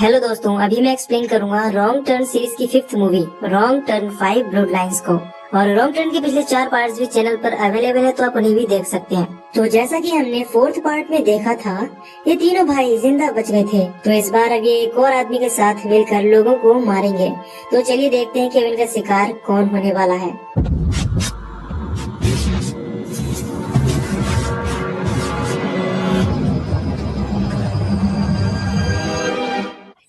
Hello दोस्तों, अभी मैं एक्सप्लेन करूंगा रॉन्ग टर्न सीरीज की 5th movie wrong turn 5 blood lines को। और रॉन्ग टर्न के पिछले 4 पार्ट्स भी चैनल पर अवेलेबल है, तो आप उन्हें भी देख सकते हैं। तो जैसा कि हमने 4th पार्ट में देखा था, ये तीनों भाई जिंदा बच गए थे। तो इस बार अब ये एक और आदमी के साथ मिलकर लोगों को मारेंगे। तो चलिए देखते हैं कि इनका शिकार कौन होने वाला है।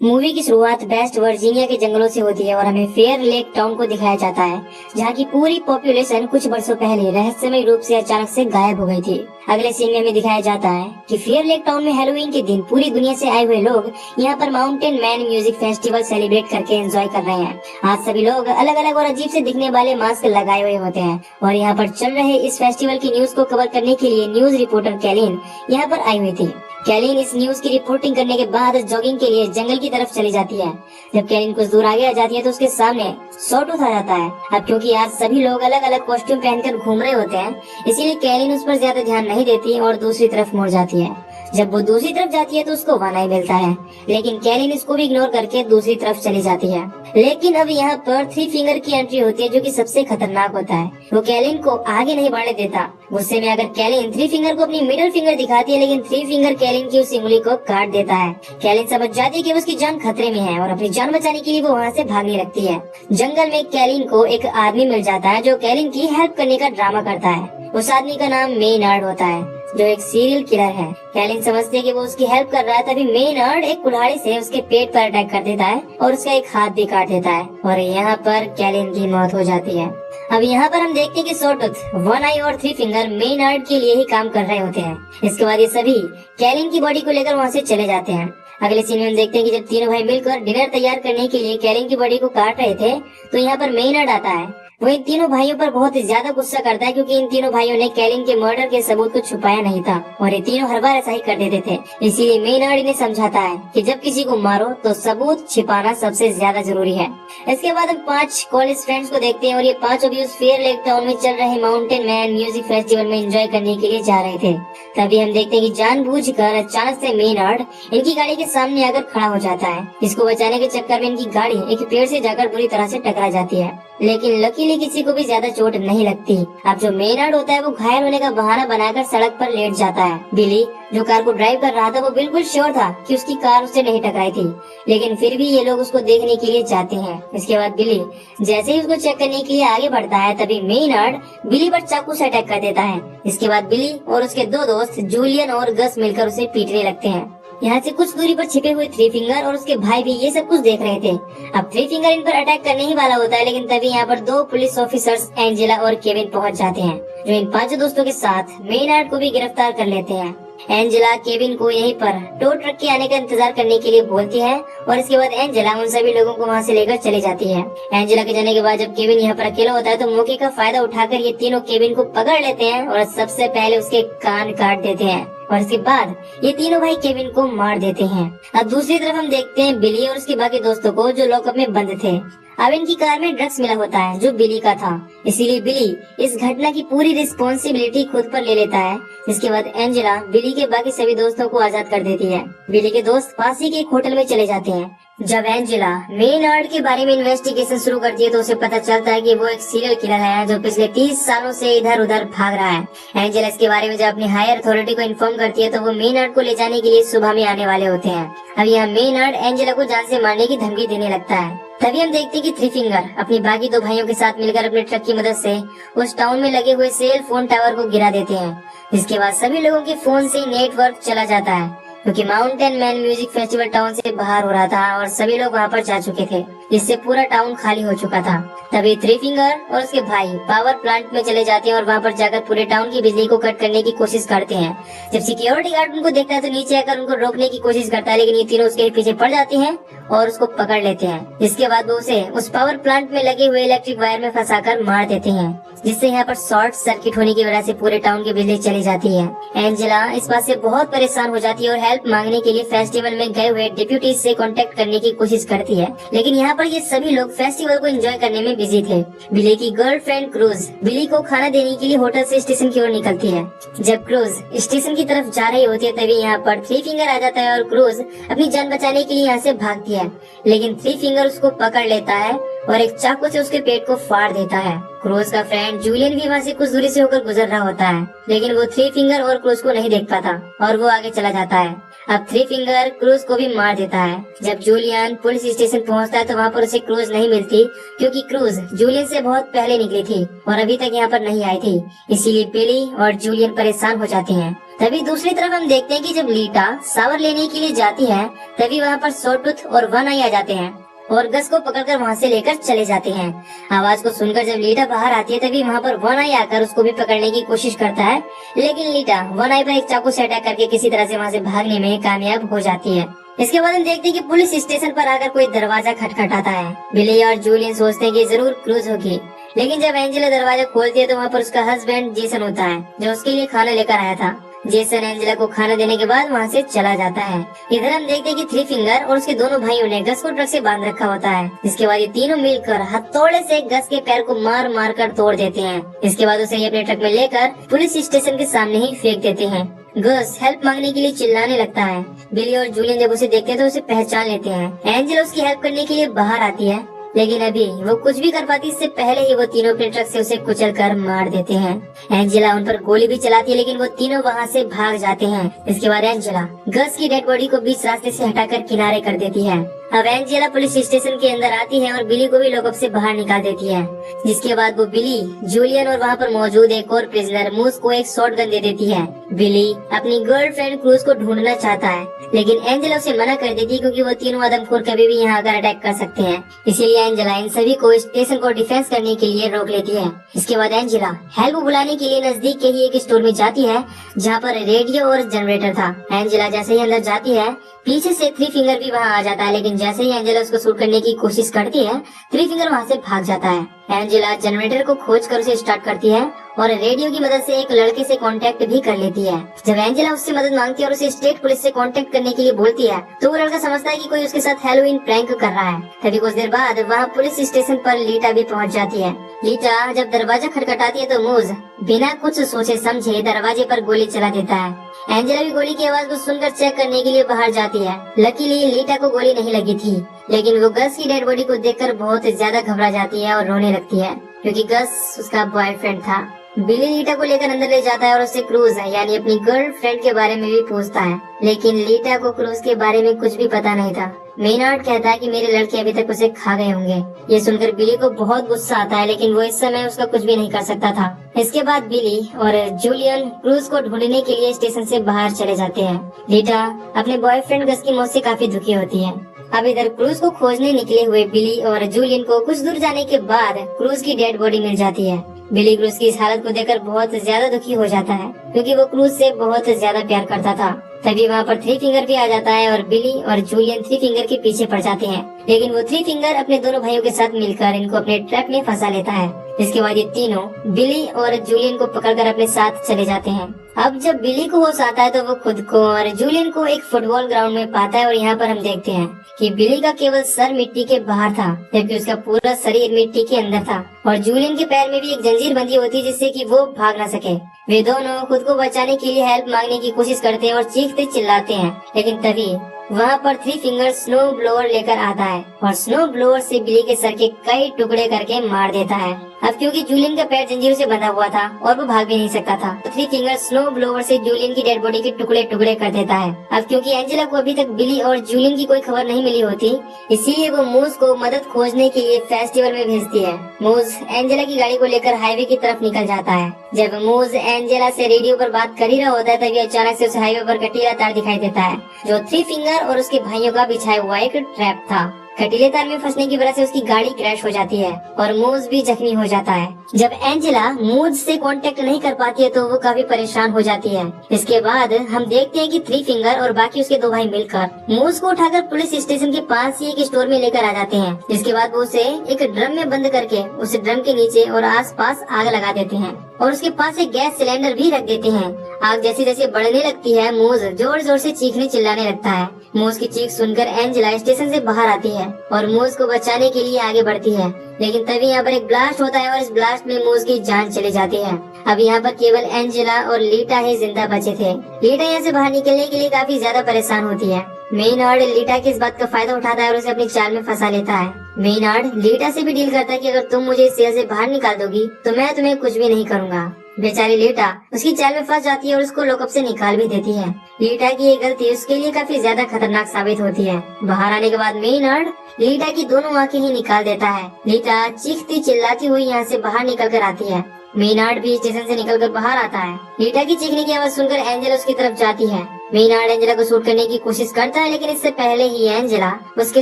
मूवी की शुरुआत वेस्ट वर्जीनिया के जंगलों से होती है और हमें फेयर लेक टाउन को दिखाया जाता है, जहाँ की पूरी पॉपुलेशन कुछ वर्षों पहले रहस्यमय रूप से अचानक से गायब हो गई थी। अगले सीन में हमें दिखाया जाता है कि फेयर लेक टाउन में हैलोवीन के दिन पूरी दुनिया से आए हुए लोग यहाँ पर mountain man music festival celebrate करके एंजॉय कर रहे हैं। आज सभी लोग अलग अलग और अजीब से दिखने वाले मास्क लगाए हुए होते हैं और यहाँ पर चल रहे इस फेस्टिवल की न्यूज को कवर करने के लिए न्यूज रिपोर्टर कैलिन यहाँ पर आई हुई थी। कैलिन इस न्यूज की रिपोर्टिंग करने के बाद जॉगिंग के लिए जंगल की तरफ चली जाती है। जब कैलिन कुछ दूर आगे आ जाती है तो उसके सामने सॉटूथ आ जाता है। अब क्योंकि आज सभी लोग अलग अलग कॉस्ट्यूम पहनकर घूम रहे होते हैं, इसीलिए कैलिन उस पर ज्यादा ध्यान नहीं देती और दूसरी तरफ मुड़ जाती है। जब वो दूसरी तरफ जाती है तो उसको वाना ही मिलता है, लेकिन कैलिन इसको भी इग्नोर करके दूसरी तरफ चली जाती है। लेकिन अब यहाँ पर 3 फिंगर की एंट्री होती है, जो कि सबसे खतरनाक होता है। वो कैलिन को आगे नहीं बढ़ने देता। गुस्से में आकर कैलिन 3 फिंगर को अपनी मिडिल फिंगर दिखाती है, लेकिन 3 फिंगर कैलिन की उस उंगली को काट देता है। कैलिन समझ जाती है कि उसकी जान खतरे में है और अपनी जान बचाने के लिए वो वहाँ से भागने लगती है। जंगल में कैलिन को एक आदमी मिल जाता है जो कैलिन की हेल्प करने का ड्रामा करता है। उस आदमी का नाम मेनार्ड होता है, जो एक सीरियल किलर है। कैलिन समझती है कि वो उसकी हेल्प कर रहा है, तभी मेनार्ड एक कुल्हाड़ी से उसके पेट पर अटैक कर देता है और उसका एक हाथ भी काट देता है और यहाँ पर कैलिन की मौत हो जाती है। अब यहाँ पर हम देखते हैं कि सॉटूथ, 1 आई और 3 फिंगर मेनार्ड के लिए ही काम कर रहे होते हैं। इसके बाद ये सभी कैलिन की बॉडी को लेकर वहाँ से चले जाते हैं। अगले सीन में हम देखते हैं कि जब तीनों भाई मिलकर डिनर तैयार करने के लिए कैलिन की बॉडी को काट रहे थे, तो यहाँ पर मेनार्ड आता है। वो इन तीनों भाइयों पर बहुत ही ज्यादा गुस्सा करता है, क्योंकि इन तीनों भाइयों ने कैलिन के मर्डर के सबूत को छुपाया नहीं था और ये तीनों हर बार ऐसा ही कर देते थे। इसीलिए मेनार्ड इन्हें समझाता है कि जब किसी को मारो तो सबूत छिपाना सबसे ज्यादा जरूरी है। इसके बाद हम 5 कॉलेज फ्रेंड्स को देखते हैं और ये 5 भी उस फेयर लेक टाउन में चल रहे माउंटेन मैन म्यूजिक फेस्टिवल में एंजॉय करने के लिए जा रहे थे। तभी हम देखते हैं कि जानबूझकर अचानक से मेनार्ड इनकी गाड़ी के सामने आकर खड़ा हो जाता है। इसको बचाने के चक्कर में इनकी गाड़ी एक पेड़ से जाकर बुरी तरह से टकरा जाती है, लेकिन लकीली किसी को भी ज्यादा चोट नहीं लगती। अब जो मेनार्ड होता है वो घायल होने का बहाना बनाकर सड़क पर लेट जाता है। बिली, जो कार को ड्राइव कर रहा था, वो बिल्कुल श्योर था कि उसकी कार उससे नहीं टकराई थी, लेकिन फिर भी ये लोग उसको देखने के लिए जाते हैं। इसके बाद बिली जैसे ही उसको चेक करने के लिए आगे बढ़ता है, तभी मेनार्ड बिली पर चाकू से अटैक कर देता है। इसके बाद बिली और उसके 2 दोस्त जूलियन और गस मिलकर उसे पीटने लगते हैं। यहाँ से कुछ दूरी पर छिपे हुए 3 फिंगर और उसके भाई भी ये सब कुछ देख रहे थे। अब 3 फिंगर इन पर अटैक करने ही वाला होता है, लेकिन तभी यहाँ पर 2 पुलिस ऑफिसर्स एंजेला और केविन पहुँच जाते हैं, जो इन 5 दोस्तों के साथ मेनार्ड को भी गिरफ्तार कर लेते हैं। एंजेला केविन को यहीं पर टो ट्रक के आने का इंतजार करने के लिए बोलती है और इसके बाद एंजेला उन सभी लोगों को वहाँ से लेकर चली जाती है। एंजेला के जाने के बाद जब केविन यहाँ पर अकेला होता है, तो मौके का फायदा उठाकर ये तीनों केविन को पकड़ लेते हैं और सबसे पहले उसके कान काट देते हैं और इसके बाद ये तीनों भाई केविन को मार देते हैं। अब दूसरी तरफ हम देखते हैं बिली और उसके बाकी दोस्तों को, जो लॉकअप में बंद थे। अब इनकी कार में ड्रग्स मिला होता है जो बिली का था, इसीलिए बिली इस घटना की पूरी रिस्पॉन्सिबिलिटी खुद पर ले लेता है। इसके बाद एंजेला बिली के बाकी सभी दोस्तों को आजाद कर देती है। बिली के दोस्त पास ही के एक होटल में चले जाते हैं। जब एंजेला मेनार्ड के बारे में इन्वेस्टिगेशन शुरू करती है, तो उसे पता चलता है कि वो एक सीरियल किलर है जो पिछले 30 सालों से इधर उधर भाग रहा है। एंजेला इसके बारे में जब अपनी हायर अथॉरिटी को इन्फॉर्म करती है, तो वो मेनार्ड को ले जाने के लिए सुबह में आने वाले होते हैं। अब यहाँ मेनार्ड एंजेला को जान से मारने की धमकी देने लगता है। तभी हम देखते हैं कि 3 फिंगर अपनी बाकी 2 भाइयों के साथ मिलकर अपने ट्रक की मदद से उस टाउन में लगे हुए सेल फोन टावर को गिरा देते हैं। इसके बाद सभी लोगों के फोन से नेटवर्क चला जाता है, क्योंकि mountain man music festival town से बाहर हो रहा था और सभी लोग वहाँ पर जा चुके थे, जिससे पूरा टाउन खाली हो चुका था। तभी 3 फिंगर और उसके भाई पावर प्लांट में चले जाते हैं और वहाँ पर जाकर पूरे टाउन की बिजली को कट करने की कोशिश करते हैं। जब सिक्योरिटी गार्ड उनको देखता है, तो नीचे आकर उनको रोकने की कोशिश करता है, लेकिन ये तीनों उसके पीछे पड़ जाते हैं और उसको पकड़ लेते हैं। इसके बाद वो उसे उस पावर प्लांट में लगे हुए इलेक्ट्रिक वायर में फंसाकर मार देते हैं, जिससे यहाँ पर शॉर्ट सर्किट होने की वजह से पूरे टाउन की बिजली चली जाती है। एंजेला इस बात से बहुत परेशान हो जाती है और हेल्प मांगने के लिए फेस्टिवल में गए हुए डिप्यूटीज से कांटेक्ट करने की कोशिश करती है, लेकिन यहाँ पर पर ये सभी लोग फेस्टिवल को एंजॉय करने में बिजी थे। बिली की गर्लफ्रेंड क्रूज बिली को खाना देने के लिए होटल से स्टेशन की ओर निकलती है। जब क्रूज स्टेशन की तरफ जा रही होती है तभी यहाँ पर थ्री फिंगर आ जाता है और क्रूज अपनी जान बचाने के लिए यहाँ से भागती है, लेकिन थ्री फिंगर उसको पकड़ लेता है और एक चाकू से उसके पेट को फाड़ देता है। क्रूज का फ्रेंड जूलियन भी वहाँ से कुछ दूरी से होकर गुजर रहा होता है, लेकिन वो थ्री फिंगर और क्रूज को नहीं देख पाता और वो आगे चला जाता है। अब थ्री फिंगर क्रूज को भी मार देता है। जब जूलियन पुलिस स्टेशन पहुंचता है तो वहाँ पर उसे क्रूज नहीं मिलती, क्योंकि क्रूज जूलियन से बहुत पहले निकली थी और अभी तक यहाँ पर नहीं आई थी। इसीलिए बिली और जूलियन परेशान हो जाते हैं। तभी दूसरी तरफ हम देखते हैं कि जब लीटा शावर लेने के लिए जाती है तभी वहाँ पर सॉटूथ और वन आई आ जाते हैं और गस को पकड़कर वहाँ से लेकर चले जाते हैं। आवाज को सुनकर जब लीटा बाहर आती है तभी वहाँ पर वन आई आकर उसको भी पकड़ने की कोशिश करता है, लेकिन लीटा वन आई पर एक चाकू से अटैक करके किसी तरह से वहाँ से भागने में कामयाब हो जाती है। इसके बाद हम देखते हैं कि पुलिस स्टेशन पर आकर कोई दरवाजा खटखटाता है। बिली और जूलियन सोचते हैं कि जरूर क्रूज होगी, लेकिन जब एंजेला दरवाजा खोलती है तो वहाँ पर उसका हस्बैंड जेसन होता है जो उसके लिए खाना लेकर आया था। जेसन एंजेला को खाना देने के बाद वहाँ से चला जाता है। इधर हम देखते हैं कि थ्री फिंगर और उसके दोनों भाइयों ने गस को ट्रक से बांध रखा होता है। इसके बाद ये तीनों मिलकर हथौड़े से गस के पैर को मार मार कर तोड़ देते हैं। इसके बाद उसे अपने ट्रक में लेकर पुलिस स्टेशन के सामने ही फेंक देते हैं। गस हेल्प मांगने के लिए चिल्लाने लगता है। बिली और जूलियन जब उसे देखते हैं तो उसे पहचान लेते हैं। एंजेला उसकी हेल्प करने के लिए बाहर आती है, लेकिन अभी वो कुछ भी कर पाती इससे पहले ही वो तीनों अपने ट्रक से उसे कुचल कर मार देते हैं। एंजेला उन पर गोली भी चलाती है, लेकिन वो तीनों वहाँ से भाग जाते हैं। इसके बाद एंजेला गस की डेड बॉडी को बीच रास्ते से हटाकर किनारे कर देती है। अब एंजेला पुलिस स्टेशन के अंदर आती है और बिली को भी लॉकअप से बाहर निकाल देती है, जिसके बाद वो बिली, जूलियन और वहाँ पर मौजूद एक और प्रिजनर मूस को एक शॉटगन दे देती है। बिली अपनी गर्लफ्रेंड क्रूज को ढूंढना चाहता है, लेकिन एंजेला उसे मना कर देती है क्योंकि वो तीनों आदमखोर कभी भी यहाँ आकर अटैक कर सकते हैं। इसीलिए एंजेला इन सभी को स्टेशन को डिफेंस करने के लिए रोक लेती है। इसके बाद एंजेला हेल्प बुलाने के लिए नजदीक के ही एक स्टोर में जाती है जहाँ पर रेडियो और जनरेटर था। एंजेला जैसे ही अंदर जाती है पीछे से थ्री फिंगर भी वहाँ आ जाता है, लेकिन जैसे ही एंजेला उसको शूट करने की कोशिश करती है थ्री फिंगर वहाँ से भाग जाता है। एंजेला जनरेटर को खोज कर उसे स्टार्ट करती है और रेडियो की मदद से एक लड़के से कांटेक्ट भी कर लेती है। जब एंजेला उससे मदद मांगती है और उसे स्टेट पुलिस से कांटेक्ट करने के लिए बोलती है तो वो लड़का समझता है कि कोई उसके साथ हैलोवीन प्रैंक कर रहा है। तभी कुछ देर बाद वहाँ पुलिस स्टेशन पर लीटा भी पहुँच जाती है। लीटा जब दरवाजा खटखटाती है तो मूज बिना कुछ सोचे समझे दरवाजे पर गोली चला देता है। एंजेला भी गोली की आवाज को सुनकर चेक करने के लिए बाहर जाती है। लकीली लीटा को गोली नहीं लगी थी, लेकिन वो गस की डेड बॉडी को देखकर बहुत ज्यादा घबरा जाती है और रोने लगती है, क्योंकि गस उसका बॉयफ्रेंड था। बिली लीटा को लेकर अंदर ले जाता है और उससे क्रूज यानी अपनी गर्लफ्रेंड के बारे में भी पूछता है, लेकिन लीटा को क्रूज के बारे में कुछ भी पता नहीं था। मेनार्ड कहता है कि मेरे लड़के अभी तक उसे खा गए होंगे। ये सुनकर बिली को बहुत गुस्सा आता है, लेकिन वो इस समय उसका कुछ भी नहीं कर सकता था। इसके बाद बिली और जूलियन क्रूज को ढूंढने के लिए स्टेशन से बाहर चले जाते हैं। लीटा अपने बॉयफ्रेंड गस की मौत से काफी दुखी होती है। अब इधर क्रूज को खोजने निकले हुए बिली और जूलियन को कुछ दूर जाने के बाद क्रूज की डेड बॉडी मिल जाती है। बिली क्रूज की इस हालत को देखकर बहुत ज्यादा दुखी हो जाता है, क्योंकि वो क्रूज से बहुत ज्यादा प्यार करता था। तभी वहाँ पर थ्री फिंगर भी आ जाता है और बिली और जूलियन थ्री फिंगर के पीछे पड़ जाते हैं, लेकिन वो थ्री फिंगर अपने दोनों भाइयों के साथ मिलकर इनको अपने ट्रैप में फंसा लेता है। इसके बाद ये तीनों बिली और जूलियन को पकड़कर अपने साथ चले जाते हैं। अब जब बिली को होश आता है तो वो खुद को और जूलियन को एक फुटबॉल ग्राउंड में पाता है और यहाँ पर हम देखते हैं कि बिली का केवल सर मिट्टी के बाहर था, जबकि उसका पूरा शरीर मिट्टी के अंदर था और जूलियन के पैर में भी एक जंजीर बंधी होती है जिससे कि वो भाग ना सके। वे दोनों खुद को बचाने के लिए हेल्प मांगने की कोशिश करते हैं और चीखते चिल्लाते हैं, लेकिन तभी वहाँ पर थ्री फिंगर स्नो ब्लोअर लेकर आता है और स्नो ब्लोअर से बिली के सर के कई टुकड़े करके मार देता है। अब क्योंकि जूलियन का पैर जंजीरों से बंधा हुआ था और वो भाग भी नहीं सकता था, तो थ्री फिंगर स्नो ब्लोअर से जूलियन की डेड बॉडी के टुकड़े टुकड़े कर देता है। अब क्योंकि एंजेला को अभी तक बिली और जूलियन की कोई खबर नहीं मिली होती, इसीलिए वो मूज को मदद खोजने के लिए फेस्टिवल में भेजती है। मूज एंजेला की गाड़ी को लेकर हाईवे की तरफ निकल जाता है। जब मूज एंजेला से रेडियो पर बात कर ही रहा होता है तभी अचानक से उस हाईवे पर कटीला तार दिखाई देता है, जो थ्री फिंगर और उसके भाइयों का बिछाया हुआ एक ट्रैप था। कटीले तार में फंसने की वजह से उसकी गाड़ी क्रैश हो जाती है और मूज भी जख्मी हो जाता है। जब एंजेला मूज से कांटेक्ट नहीं कर पाती है तो वो काफी परेशान हो जाती है। इसके बाद हम देखते हैं कि थ्री फिंगर और बाकी उसके दो भाई मिलकर मूज को उठाकर पुलिस स्टेशन के पास ही एक स्टोर में लेकर आ जाते हैं। इसके बाद वो उसे एक ड्रम में बंद करके उस ड्रम के नीचे और आसपास आग लगा देते हैं। और उसके पास एक गैस सिलेंडर भी रख देते हैं। आग जैसे जैसे बढ़ने लगती है, मोज जोर जोर से चीखने चिल्लाने लगता है। मोज की चीख सुनकर एंजेला स्टेशन से बाहर आती है और मोज को बचाने के लिए आगे बढ़ती है, लेकिन तभी यहाँ पर एक ब्लास्ट होता है और इस ब्लास्ट में मोज की जान चली जाती है। अब यहाँ पर केवल एंजेला और लीटा ही जिंदा बचे थे। लीटा यहाँ से बाहर निकलने के लिए काफी ज्यादा परेशान होती है। मेनहार्ड लीटा की इस बात का फायदा उठाता है और उसे अपनी चाल में फंसा लेता है। मेनहार्ड लीटा से भी डील करता है कि अगर तुम मुझे इस शहर से बाहर निकाल दोगी तो मैं तुम्हें कुछ भी नहीं करूँगा। बेचारी लीटा उसकी चाल में फंस जाती है और उसको लॉकअप से निकाल भी देती है। लीटा की ये गलती उसके लिए काफी ज्यादा खतरनाक साबित होती है। बाहर आने के बाद मेनहार्ड लीटा की दोनों आंखें ही निकाल देता है। लीटा चीखती चिल्लाती हुई यहाँ से बाहर निकल कर आती है। मेनहार्ड भी स्टेशन से निकलकर बाहर आता है। लीटा की चीखने की आवाज सुनकर एंजेला उसकी तरफ जाती है। मेनहार्ड एंजेला को शूट करने की कोशिश करता है, लेकिन इससे पहले ही एंजेला उसके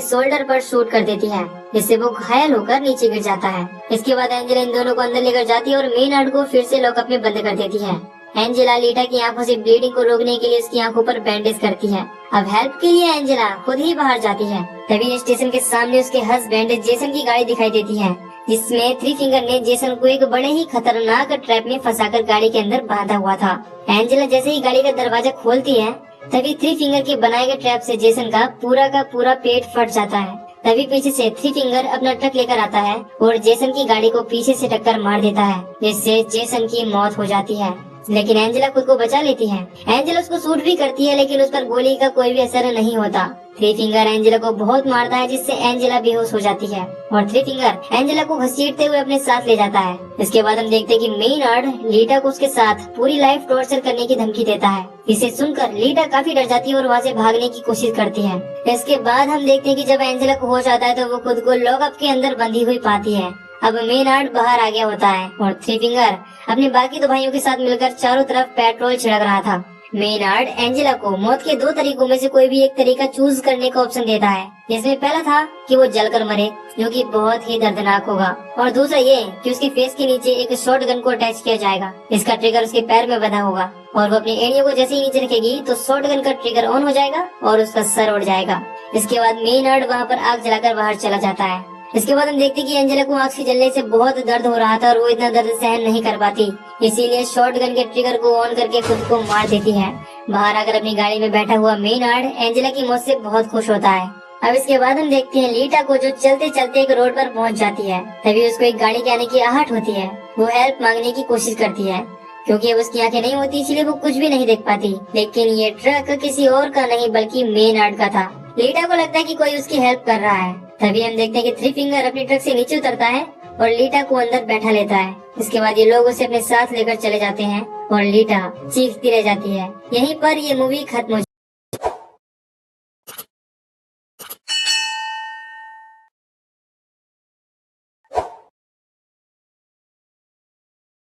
शोल्डर पर शूट कर देती है, जिससे वो घायल होकर नीचे गिर जाता है। इसके बाद एंजेला इन दोनों को अंदर लेकर जाती है और मेनहार्ड को फिर से लॉकअप में बंद कर देती है। एंजेला लीटा की आंखों से ब्लीडिंग को रोकने के लिए उसकी आंखों पर बैंडेज करती है। अब हेल्प के लिए एंजेला खुद ही बाहर जाती है। तभी स्टेशन के सामने उसके हस्बैंड जेसन की गाड़ी दिखाई देती है, जिसमें थ्री फिंगर ने जेसन को एक बड़े ही खतरनाक ट्रैप में फंसाकर गाड़ी के अंदर बांधा हुआ था। एंजेला जैसे ही गाड़ी का दरवाजा खोलती है, तभी थ्री फिंगर के बनाए गए ट्रैप से जेसन का पूरा पेट फट जाता है। तभी पीछे से थ्री फिंगर अपना ट्रक लेकर आता है और जेसन की गाड़ी को पीछे से टक्कर मार देता है, जिससे जेसन की मौत हो जाती है। लेकिन एंजेला खुद को बचा लेती है। एंजेला उसको शूट भी करती है, लेकिन उस पर गोली का कोई भी असर नहीं होता। थ्री फिंगर एंजेला को बहुत मारता है, जिससे एंजेला बेहोश हो जाती है और थ्री फिंगर एंजेला को घसीटते हुए अपने साथ ले जाता है। इसके बाद हम देखते हैं कि मेनहार्ड लीटा को उसके साथ पूरी लाइफ टॉर्चर करने की धमकी देता है। इसे सुनकर लीटा काफी डर जाती है और वहाँ से भागने की कोशिश करती है। इसके बाद हम देखते हैं कि जब एंजेला को होश आता है तो वो खुद को लॉकअप के अंदर बंधी हुई पाती है। अब मेनहार्ड बाहर आ गया होता है और थ्री फिंगर अपने बाकी दो भाइयों के साथ मिलकर चारों तरफ पेट्रोल छिड़क रहा था। मेनहार्ड एंजेला को मौत के दो तरीकों में से कोई भी एक तरीका चूज करने का ऑप्शन देता है, जिसमें पहला था कि वो जलकर मरे, जो कि बहुत ही दर्दनाक होगा, और दूसरा ये कि उसके फेस के नीचे एक शॉर्ट गन को अटैच किया जाएगा। इसका ट्रिगर उसके पैर में बंधा होगा और वो अपनी एड़ियों को जैसे ही नीचे रखेगी तो शॉर्ट गन का ट्रिगर ऑन हो जाएगा और उसका सर उड़ जाएगा। इसके बाद मेनहार्ड वहाँ पर आग जलाकर बाहर चला जाता है। इसके बाद हम देखते कि एंजेला को आग से जलने से बहुत दर्द हो रहा था और वो इतना दर्द सहन नहीं कर पाती, इसीलिए शॉर्ट गन के ट्रिगर को ऑन करके खुद को मार देती है। बाहर आकर अपनी गाड़ी में बैठा हुआ मेनहार्ड एंजेला की मौत से बहुत खुश होता है। अब इसके बाद हम देखते हैं लीटा को, जो चलते चलते एक रोड पर पहुंच जाती है। तभी उसको एक गाड़ी के आने की आहट होती है। वो हेल्प मांगने की कोशिश करती है, क्योंकि अब उसकी आंखें नहीं होती, इसलिए वो कुछ भी नहीं देख पाती। लेकिन ये ट्रक किसी और का नहीं बल्कि मेनहार्ड का था। लीटा को लगता है कि कोई उसकी हेल्प कर रहा है। तभी हम देखते हैं कि थ्री फिंगर अपनी ट्रक से नीचे उतरता है और लीटा को अंदर बैठा लेता है। इसके बाद ये लोग उसे अपने साथ लेकर चले जाते हैं और लीटा चीखती रह जाती है। यहीं पर ये मूवी खत्म हो